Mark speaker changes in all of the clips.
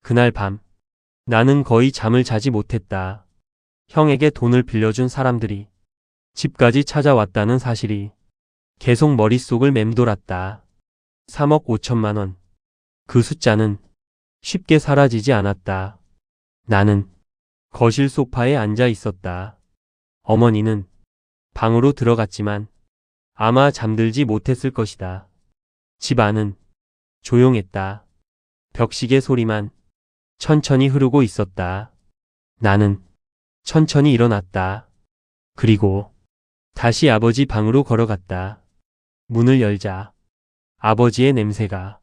Speaker 1: 그날 밤 나는 거의 잠을 자지 못했다. 형에게 돈을 빌려준 사람들이 집까지 찾아왔다는 사실이 계속 머릿속을 맴돌았다. 3억 5천만 원. 그 숫자는 쉽게 사라지지 않았다. 나는 거실 소파에 앉아 있었다. 어머니는 방으로 들어갔지만 아마 잠들지 못했을 것이다. 집 안은 조용했다. 벽시계 소리만 천천히 흐르고 있었다. 나는 천천히 일어났다. 그리고 다시 아버지 방으로 걸어갔다. 문을 열자 아버지의 냄새가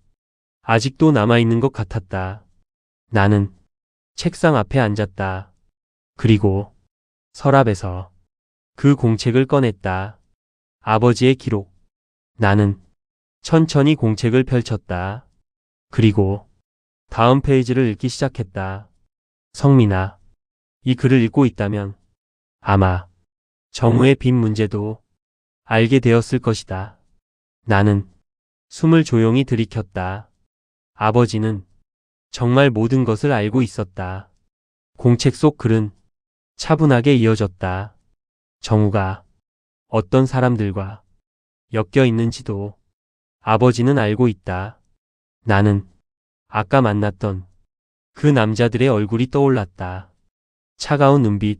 Speaker 1: 아직도 남아있는 것 같았다. 나는 책상 앞에 앉았다. 그리고 서랍에서 그 공책을 꺼냈다. 아버지의 기록. 나는 천천히 공책을 펼쳤다. 그리고 다음 페이지를 읽기 시작했다. 성민아, 이 글을 읽고 있다면 아마 정우의 빚 문제도 알게 되었을 것이다. 나는 숨을 조용히 들이켰다. 아버지는 정말 모든 것을 알고 있었다. 공책 속 글은 차분하게 이어졌다. 정우가 어떤 사람들과 엮여 있는지도 아버지는 알고 있다. 나는 아까 만났던 그 남자들의 얼굴이 떠올랐다. 차가운 눈빛,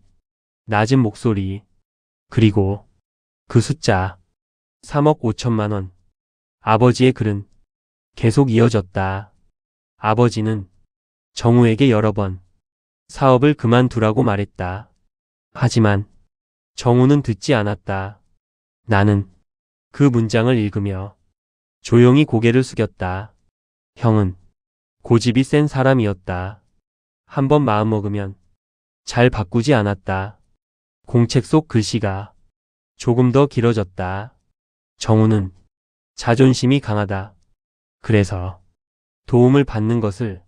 Speaker 1: 낮은 목소리, 그리고 그 숫자 3억 5천만 원. 아버지의 글은 계속 이어졌다. 아버지는 정우에게 여러 번 사업을 그만두라고 말했다. 하지만 정우는 듣지 않았다. 나는 그 문장을 읽으며 조용히 고개를 숙였다. 형은 고집이 센 사람이었다. 한번 마음먹으면 잘 바꾸지 않았다. 공책 속 글씨가 조금 더 길어졌다. 정우는 자존심이 강하다. 그래서 도움을 받는 것을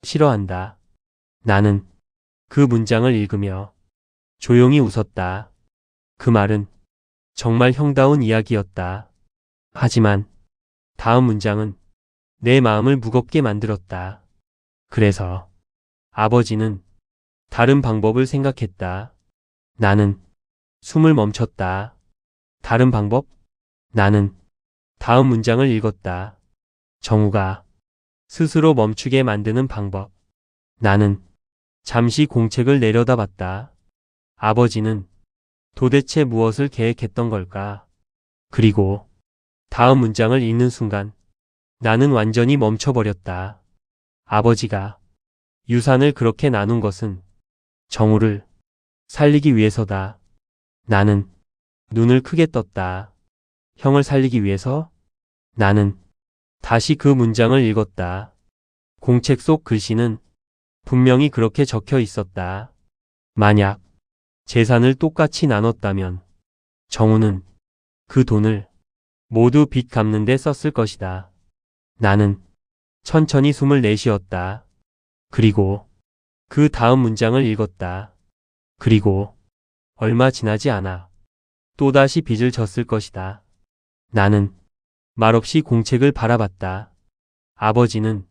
Speaker 1: 싫어한다. 나는 그 문장을 읽으며 조용히 웃었다. 그 말은 정말 형다운 이야기였다. 하지만 다음 문장은 내 마음을 무겁게 만들었다. 그래서 아버지는 다른 방법을 생각했다. 나는 숨을 멈췄다. 다른 방법? 나는 다음 문장을 읽었다. 정우가 스스로 멈추게 만드는 방법. 나는 잠시 공책을 내려다봤다. 아버지는 도대체 무엇을 계획했던 걸까? 그리고 다음 문장을 읽는 순간 나는 완전히 멈춰버렸다. 아버지가 유산을 그렇게 나눈 것은 정우를 살리기 위해서다. 나는 눈을 크게 떴다. 형을 살리기 위해서? 나는 다시 그 문장을 읽었다. 공책 속 글씨는 분명히 그렇게 적혀 있었다. 만약 재산을 똑같이 나눴다면 정우는 그 돈을 모두 빚 갚는 데 썼을 것이다. 나는 천천히 숨을 내쉬었다. 그리고 그 다음 문장을 읽었다. 그리고 얼마 지나지 않아 또다시 빚을 졌을 것이다. 나는 말없이 공책을 바라봤다. 아버지는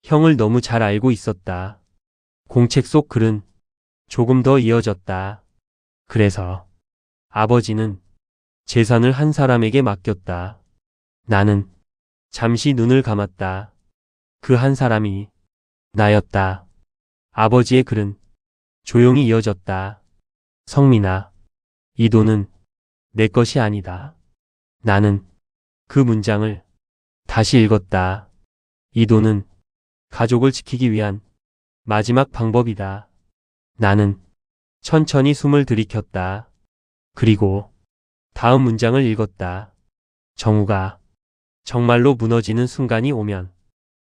Speaker 1: 형을 너무 잘 알고 있었다. 공책 속 글은 조금 더 이어졌다. 그래서 아버지는 재산을 한 사람에게 맡겼다. 나는 잠시 눈을 감았다. 그 한 사람이 나였다. 아버지의 글은 조용히 이어졌다. 성민아, 이 돈은 내 것이 아니다. 나는 그 문장을 다시 읽었다. 이 돈은 가족을 지키기 위한 마지막 방법이다. 나는 천천히 숨을 들이켰다. 그리고 다음 문장을 읽었다. 정우가 정말로 무너지는 순간이 오면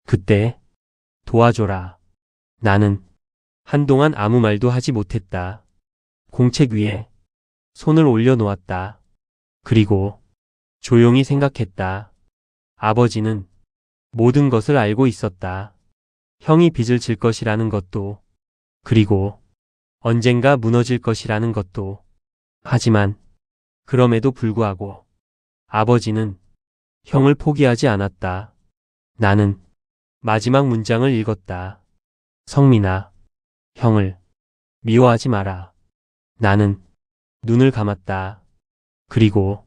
Speaker 1: 그때 도와줘라. 나는 한동안 아무 말도 하지 못했다. 공책 위에 손을 올려놓았다. 그리고 조용히 생각했다. 아버지는 모든 것을 알고 있었다. 형이 빚을 질 것이라는 것도, 그리고 언젠가 무너질 것이라는 것도. 하지만 그럼에도 불구하고 아버지는 형을 포기하지 않았다. 나는 마지막 문장을 읽었다. 성민아, 형을 미워하지 마라. 나는 눈을 감았다. 그리고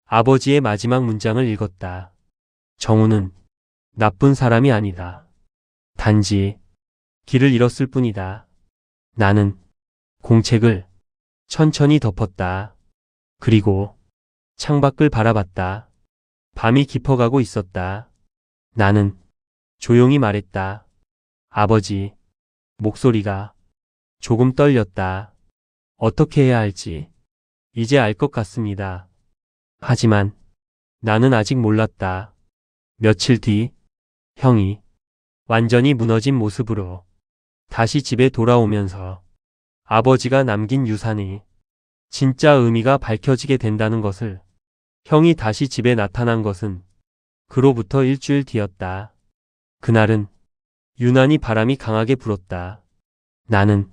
Speaker 1: 아버지의 마지막 문장을 읽었다. 정우는 나쁜 사람이 아니다. 단지 길을 잃었을 뿐이다. 나는 공책을 천천히 덮었다. 그리고 창밖을 바라봤다. 밤이 깊어가고 있었다. 나는 조용히 말했다. 아버지, 목소리가 조금 떨렸다. 어떻게 해야 할지 이제 알 것 같습니다. 하지만 나는 아직 몰랐다. 며칠 뒤 형이 완전히 무너진 모습으로 다시 집에 돌아오면서 아버지가 남긴 유산이 진짜 의미가 밝혀지게 된다는 것을, 형이 다시 집에 나타난 것은 그로부터 일주일 뒤였다. 그날은 유난히 바람이 강하게 불었다. 나는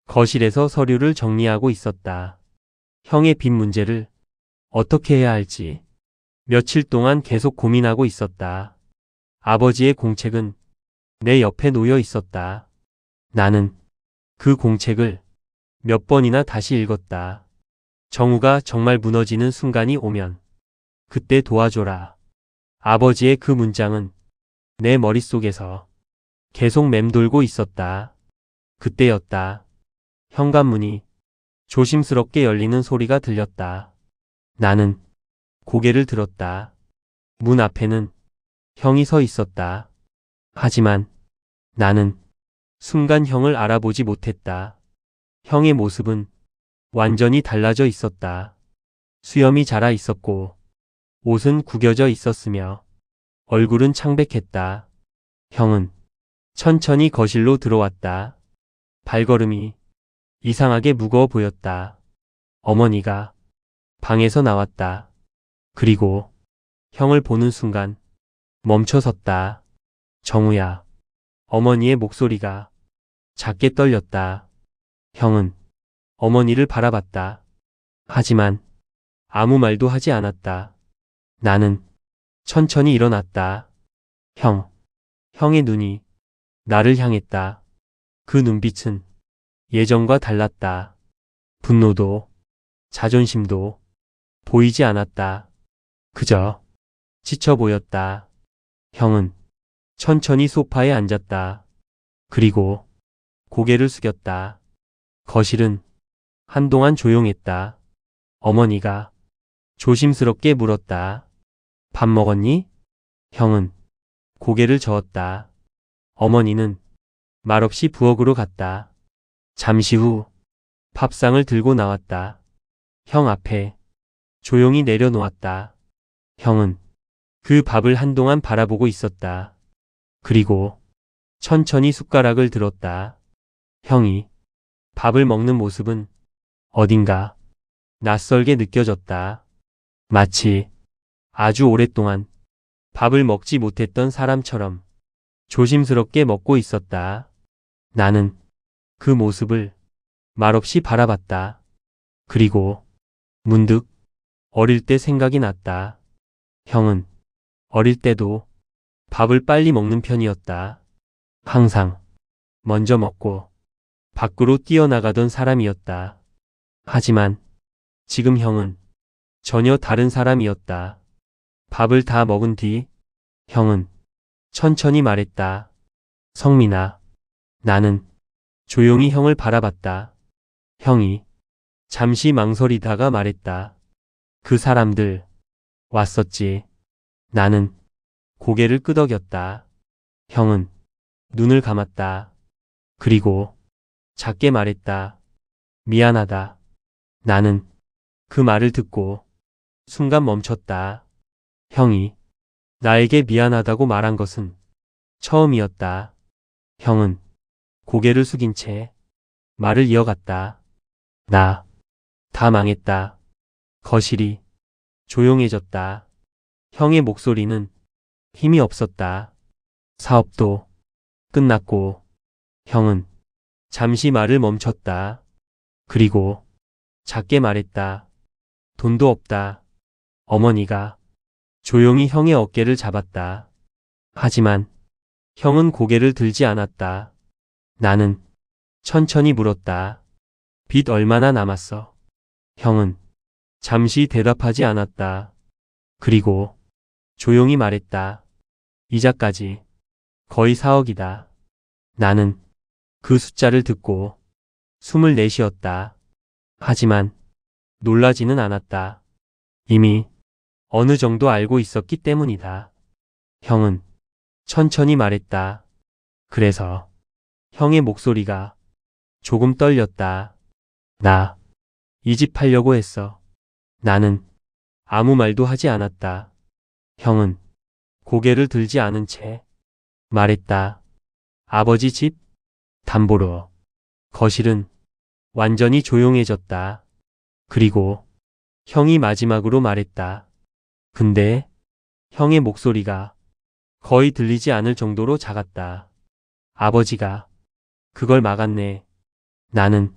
Speaker 1: 거실에서 서류를 정리하고 있었다. 형의 빚 문제를 어떻게 해야 할지 며칠 동안 계속 고민하고 있었다. 아버지의 공책은 내 옆에 놓여 있었다. 나는 그 공책을 몇 번이나 다시 읽었다. 정우가 정말 무너지는 순간이 오면 그때 도와줘라. 아버지의 그 문장은 내 머릿속에서 계속 맴돌고 있었다. 그때였다. 현관문이 조심스럽게 열리는 소리가 들렸다. 나는 고개를 들었다. 문 앞에는 형이 서 있었다. 하지만 나는 순간 형을 알아보지 못했다. 형의 모습은 완전히 달라져 있었다. 수염이 자라 있었고 옷은 구겨져 있었으며 얼굴은 창백했다. 형은 천천히 거실로 들어왔다. 발걸음이 이상하게 무거워 보였다. 어머니가 방에서 나왔다. 그리고 형을 보는 순간 멈춰 섰다. 정우야. 어머니의 목소리가 작게 떨렸다. 형은 어머니를 바라봤다. 하지만 아무 말도 하지 않았다. 나는 천천히 일어났다. 형의 눈이 나를 향했다. 그 눈빛은 예전과 달랐다. 분노도 자존심도 보이지 않았다. 그저 지쳐 보였다. 형은 천천히 소파에 앉았다. 그리고 고개를 숙였다. 거실은 한동안 조용했다. 어머니가 조심스럽게 물었다. 밥 먹었니? 형은 고개를 저었다. 어머니는 말없이 부엌으로 갔다. 잠시 후 밥상을 들고 나왔다. 형 앞에 조용히 내려놓았다. 형은 그 밥을 한동안 바라보고 있었다. 그리고 천천히 숟가락을 들었다. 형이 밥을 먹는 모습은 어딘가 낯설게 느껴졌다. 마치 아주 오랫동안 밥을 먹지 못했던 사람처럼 조심스럽게 먹고 있었다. 나는 그 모습을 말없이 바라봤다. 그리고 문득 어릴 때 생각이 났다. 형은 어릴 때도 밥을 빨리 먹는 편이었다. 항상 먼저 먹고 밖으로 뛰어나가던 사람이었다. 하지만 지금 형은 전혀 다른 사람이었다. 밥을 다 먹은 뒤 형은 천천히 말했다. 성민아. 나는 조용히 형을 바라봤다. 형이 잠시 망설이다가 말했다. 그 사람들 왔었지. 나는 고개를 끄덕였다. 형은 눈을 감았다. 그리고 작게 말했다. 미안하다. 나는 그 말을 듣고 순간 멈췄다. 형이 나에게 미안하다고 말한 것은 처음이었다. 형은 고개를 숙인 채 말을 이어갔다. 나 다 망했다. 거실이 조용해졌다. 형의 목소리는 힘이 없었다. 사업도 끝났고 형은 잠시 말을 멈췄다. 그리고 작게 말했다. 돈도 없다. 어머니가 조용히 형의 어깨를 잡았다. 하지만 형은 고개를 들지 않았다. 나는 천천히 물었다. 빚 얼마나 남았어? 형은 잠시 대답하지 않았다. 그리고 조용히 말했다. 이자까지 거의 4억이다. 나는 그 숫자를 듣고 숨을 내쉬었다. 하지만 놀라지는 않았다. 이미 어느 정도 알고 있었기 때문이다. 형은 천천히 말했다. 그래서 형의 목소리가 조금 떨렸다. 나 이 집 팔려고 했어. 나는 아무 말도 하지 않았다. 형은 고개를 들지 않은 채 말했다. 아버지 집? 담보로. 거실은 완전히 조용해졌다. 그리고 형이 마지막으로 말했다. 근데 형의 목소리가 거의 들리지 않을 정도로 작았다. 아버지가 그걸 막았네. 나는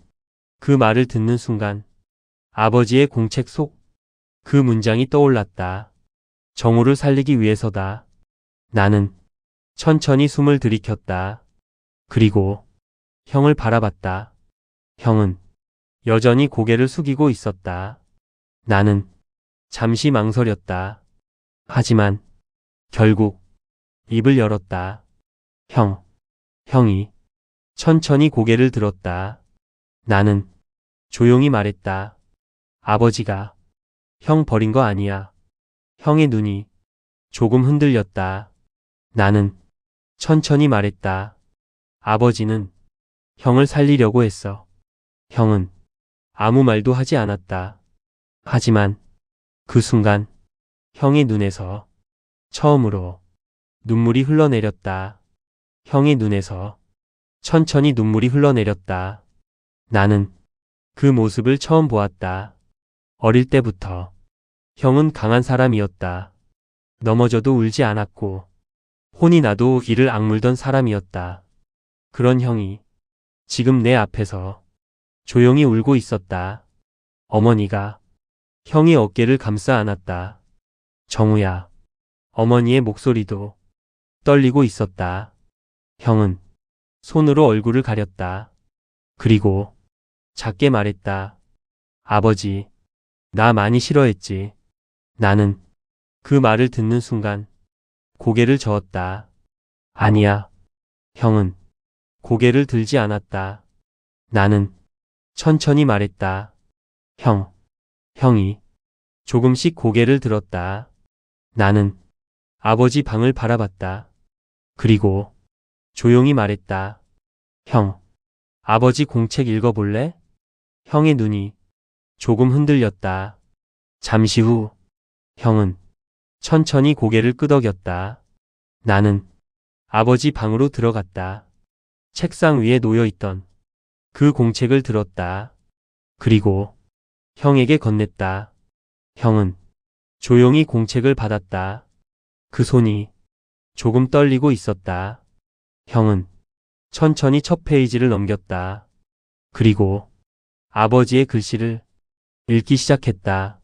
Speaker 1: 그 말을 듣는 순간 아버지의 공책 속 그 문장이 떠올랐다. 정우를 살리기 위해서다. 나는 천천히 숨을 들이켰다. 그리고 형을 바라봤다. 형은 여전히 고개를 숙이고 있었다. 나는 잠시 망설였다. 하지만 결국 입을 열었다. 형이 천천히 고개를 들었다. 나는 조용히 말했다. 아버지가 형 버린 거 아니야. 형의 눈이 조금 흔들렸다. 나는 천천히 말했다. 아버지는 형을 살리려고 했어. 형은 아무 말도 하지 않았다. 하지만 그 순간 형의 눈에서 처음으로 눈물이 흘러내렸다. 형의 눈에서 천천히 눈물이 흘러내렸다. 나는 그 모습을 처음 보았다. 어릴 때부터 형은 강한 사람이었다. 넘어져도 울지 않았고 혼이 나도 이를 악물던 사람이었다. 그런 형이 지금 내 앞에서 조용히 울고 있었다. 어머니가 형의 어깨를 감싸 안았다. 정우야. 어머니의 목소리도 떨리고 있었다. 형은 손으로 얼굴을 가렸다. 그리고 작게 말했다. 아버지, 나 많이 싫어했지. 나는 그 말을 듣는 순간 고개를 저었다. 아니야. 형은 고개를 들지 않았다. 나는 천천히 말했다. 형이 조금씩 고개를 들었다. 나는 아버지 방을 바라봤다. 그리고 조용히 말했다. 아버지 공책 읽어볼래? 형의 눈이 조금 흔들렸다. 잠시 후 형은 천천히 고개를 끄덕였다. 나는 아버지 방으로 들어갔다. 책상 위에 놓여있던 그 공책을 들었다. 그리고 형에게 건넸다. 형은 조용히 공책을 받았다. 그 손이 조금 떨리고 있었다. 형은 천천히 첫 페이지를 넘겼다. 그리고 아버지의 글씨를 읽기 시작했다.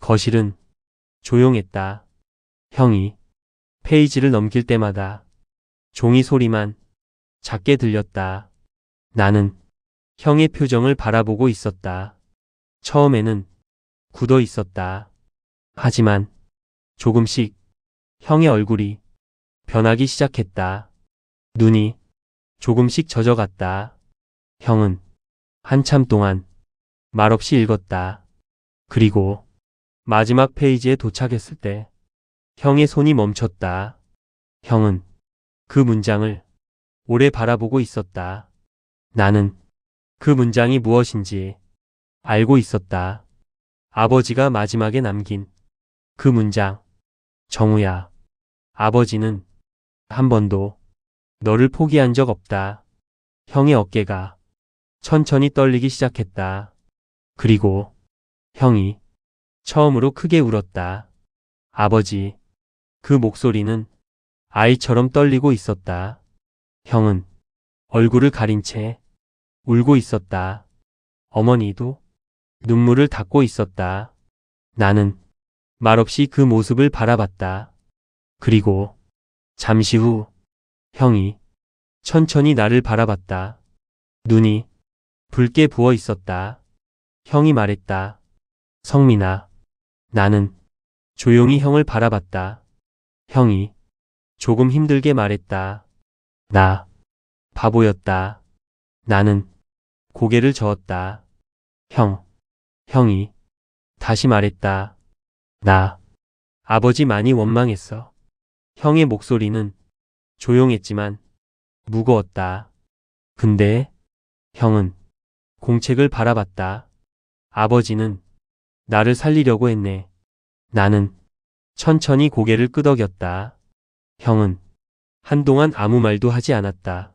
Speaker 1: 거실은 조용했다. 형이 페이지를 넘길 때마다 종이 소리만 작게 들렸다. 나는 형의 표정을 바라보고 있었다. 처음에는 굳어 있었다. 하지만 조금씩 형의 얼굴이 변하기 시작했다. 눈이 조금씩 젖어갔다. 형은 한참 동안 말없이 읽었다. 그리고 마지막 페이지에 도착했을 때 형의 손이 멈췄다. 형은 그 문장을 오래 바라보고 있었다. 나는 그 문장이 무엇인지 알고 있었다. 아버지가 마지막에 남긴 그 문장. 정우야, 아버지는 한 번도 너를 포기한 적 없다. 형의 어깨가 천천히 떨리기 시작했다. 그리고 형이 처음으로 크게 울었다. 아버지, 그 목소리는 아이처럼 떨리고 있었다. 형은 얼굴을 가린 채 울고 있었다. 어머니도 눈물을 닦고 있었다. 나는 말없이 그 모습을 바라봤다. 그리고 잠시 후 형이 천천히 나를 바라봤다. 눈이 붉게 부어 있었다. 형이 말했다. 성민아, 나는 조용히 형을 바라봤다. 형이 조금 힘들게 말했다. 나 바보였다. 나는 고개를 저었다. 형이 다시 말했다. 나 아버지 많이 원망했어. 형의 목소리는 조용했지만 무거웠다. 근데 형은 공책을 바라봤다. 아버지는 나를 살리려고 했네. 나는 천천히 고개를 끄덕였다. 형은 한동안 아무 말도 하지 않았다.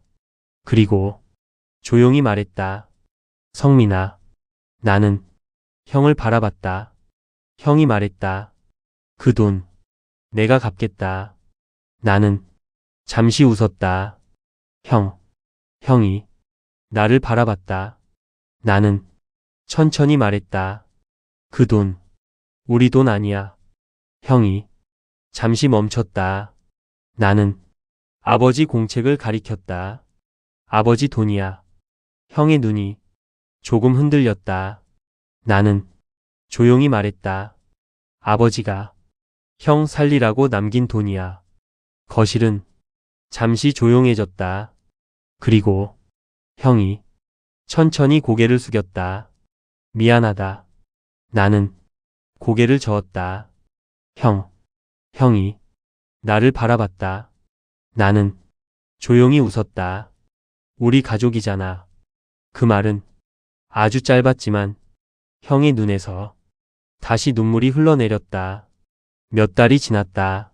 Speaker 1: 그리고 조용히 말했다. 성민아, 나는 형을 바라봤다. 형이 말했다. 그 돈 내가 갚겠다. 나는 잠시 웃었다. 형이 나를 바라봤다. 나는 천천히 말했다. 그 돈 우리 돈 아니야. 형이 잠시 멈췄다. 나는 아버지 공책을 가리켰다. 아버지 돈이야. 형의 눈이 조금 흔들렸다. 나는 조용히 말했다. 아버지가 형 살리라고 남긴 돈이야. 거실은 잠시 조용해졌다. 그리고 형이 천천히 고개를 숙였다. 미안하다. 나는 고개를 저었다. 형이 나를 바라봤다. 나는 조용히 웃었다. 우리 가족이잖아. 그 말은 아주 짧았지만 형의 눈에서 다시 눈물이 흘러내렸다. 몇 달이 지났다.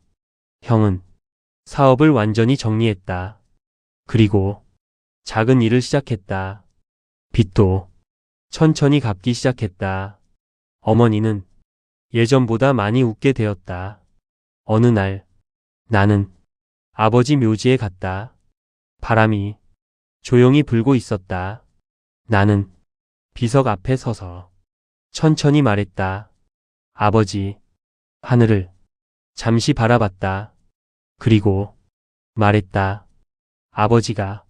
Speaker 1: 형은 사업을 완전히 정리했다. 그리고 작은 일을 시작했다. 빚도 천천히 갚기 시작했다. 어머니는 예전보다 많이 웃게 되었다. 어느 날 나는 아버지 묘지에 갔다. 바람이 조용히 불고 있었다. 나는 비석 앞에 서서 천천히 말했다. 아버지, 하늘을 잠시 바라봤다. 그리고 말했다. 아버지가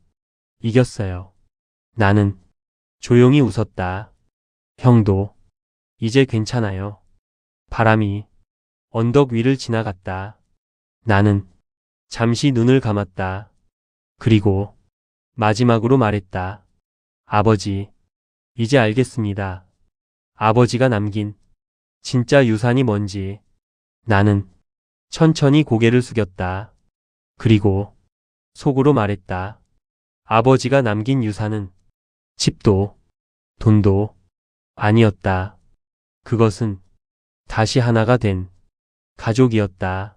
Speaker 1: 이겼어요. 나는 조용히 웃었다. 형도 이제 괜찮아요. 바람이 언덕 위를 지나갔다. 나는 잠시 눈을 감았다. 그리고 마지막으로 말했다. 아버지, 이제 알겠습니다. 아버지가 남긴 진짜 유산이 뭔지. 나는 천천히 고개를 숙였다. 그리고 속으로 말했다. 아버지가 남긴 유산은 집도 돈도 아니었다. 그것은 다시 하나가 된 가족이었다.